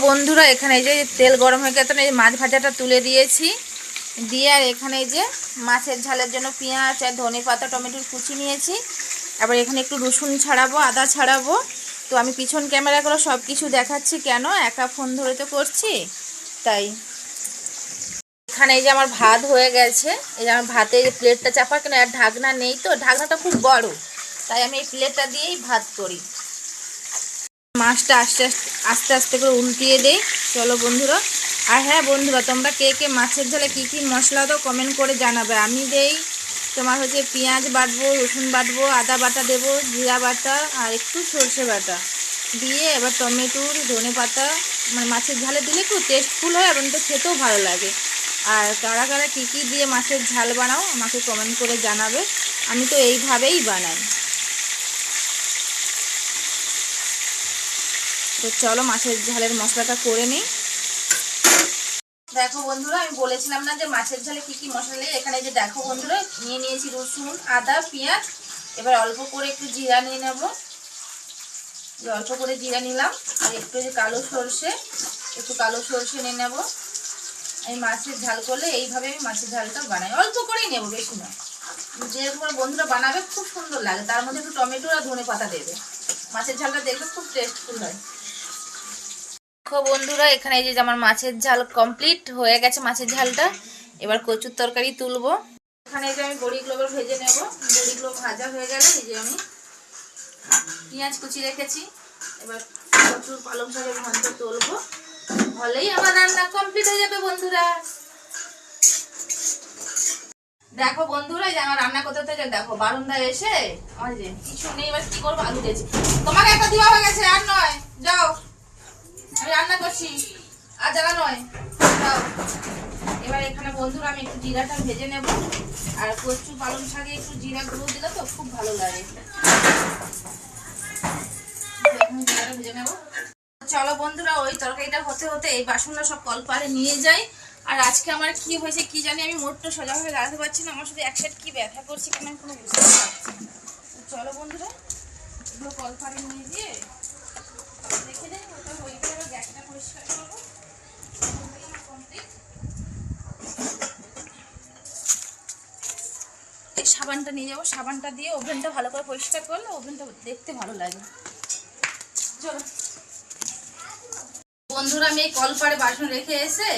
বন্ধুরা এখানে এই যে তেল গরম হয়ে গেছে, এই মাছ ভাজাটা তুলে দিয়েছি, দিয়ে আর এখানে এই যে মাছের ঝালের জন্য পেঁয়াজ আর ধনেপাতা টমেটোর কুচি নিয়েছি। আবার এখানে একটু রসুন ছাড়াবো, আদা ছাড়াবো। তো আমি পিছন ক্যামেরা করে সব কিছু দেখাচ্ছি, কেন একা ফোন ধরে তো করছি তাই। এখানে এই যে আমার ভাত হয়ে গেছে, এই যে আমার ভাতে এই প্লেটটা চাপা, কেন আর ঢাকনা নেই, তো ঢাকনাটা খুব বড়, তাই আমি এই প্লেটটা দিয়েই ভাত করি। মাছটা আস্তে আস্তে আস্তে করে উল্টিয়ে দেই। চলো বন্ধুরা, আর হ্যাঁ বন্ধুরা, তোমরা কে কে মাছের ঝালে কী কী মশলা দাও কমেন্ট করে জানাবে। আমি দেই তোমার হচ্ছে পেঁয়াজ বাটবো, রসুন বাটবো, আদা বাটা দেবো, জিরা বাটা আর একটু সর্ষে বাটা দিয়ে এবার টমেটোর ধনে পাতা, মানে মাছের ঝালে দিলে একটু টেস্টফুল হয় এবং তো খেতেও ভালো লাগে। আর কারা কারা কী কী দিয়ে মাছের ঝাল বানাও আমাকে কমেন্ট করে জানাবে। আমি তো এইভাবেই বানাই। তো চলো মাছের ঝালের মশলাটা করে নিই। দেখো বন্ধুরা, আমি বলেছিলাম না যে মাছের ঝালে কি কি মশলা লাগে। এখানে যে দেখো বন্ধুরা, নিয়ে নিয়েছি রসুন, আদা, পেঁয়াজ। এবার অল্প করে একটু জিরা নিয়ে নেব, অল্প করে জিরা নিলাম। আর একটু যে কালো সর্ষে, একটু কালো সর্ষে নিয়ে নেব। আমি মাছের ঝাল করলে এইভাবে আমি মাছের ঝালটা বানাই, অল্প করেই নেবো, বেশি না। যেরকম বন্ধুরা বানাবে খুব সুন্দর লাগে, তার মধ্যে একটু টমেটো আর ধনে পাতা দেবে, মাছের ঝালটা দেখবে খুব টেস্টফুল হয়। দেখো বন্ধুরা, এখানে এই যে আমার মাছের ঝাল কমপ্লিট হয়ে গেছে, মাছের ঝালটা। এবার কচুর তরকারি তুলবো। এখানে এই যে আমি বড়িগুলো ভেজে নেব। বড়িগুলো ভাজা হয়ে গেলে এই যে আমি পেঁয়াজ কুচি রেখেছি। এবার কচুর পালং শাকের ঘন্ট তুলবো, হলেই আমার রান্না কমপ্লিট হয়ে যাবে বন্ধুরা। দেখো বন্ধুরা, এই যে আমার রান্না করতে হতে দেখো বারান্দায় এসে আমার যে কিছু নেই, এবার কি করবো, আলু দিয়েছি। তোমাকে একটা দেওয়া হয়ে গেছে, আর নয়, যাও, আমি রান্না করছি, আর জানা নয়, যাও। এবার এখানে বন্ধুরা আমি একটু জিরাটা ভেজে নেব। আর কচু পালং শাকে একটু জিরা গুঁড়ো দিলে তো খুব ভালো লাগে। জিরাটা ভেজে নেব। চলো বন্ধুরা, ওই তরকারিটা হতে হতে এই বাসনটা সব কলপারে নিয়ে যাই। আর আজকে আমার কি হয়েছে কি জানি, আমি মোটটা সোজাভাবে দাঁড়াতে পারছি না, আমার শুধু এক সাইড কি ব্যথা করছে কেন আমি কোনো বুঝতে পারছি না। চলো বন্ধুরা, এগুলো কলপারে নিয়ে গিয়ে রেখে দেয়, ওটা হয়ে গেলে গ্যাসটা পরিষ্কার করবো। এই সাবানটা নিয়ে যাবো, সাবানটা দিয়ে ওভেনটা ভালো করে পরিষ্কার করলে ওভেনটা দেখতে ভালো লাগে। চলো বন্ধুরা, আমি এই কলপারে বাসন রেখে এসে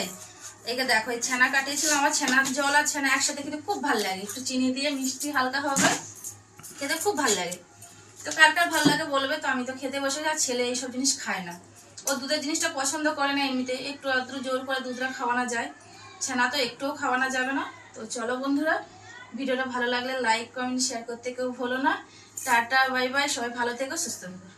একে দেখো, এই ছানা কাটিয়েছিলাম। আমার ছানার জল আর ছানা একসাথে খেতে খুব ভালো লাগে, একটু চিনি দিয়ে মিষ্টি হালকা হবে, খেতে খুব ভালো লাগে। তো কার কার ভালো লাগে বলবে। তো আমি তো খেতে বসে যাই, ছেলে এইসব জিনিস খায় না, ও দুধের জিনিসটা পছন্দ করে না, এমনিতে একটু আধটু জোর করে দুধটা খাওয়ানো যায়, ছানা তো একটুও খাওয়ানো যাবে না। তো চলো বন্ধুরা, ভিডিওটা ভালো লাগলে লাইক কমেন্ট শেয়ার করতে কেউ ভুলো না। টাটা বাই বাই, সবাই ভালো থেকো, সুস্থ থেকো।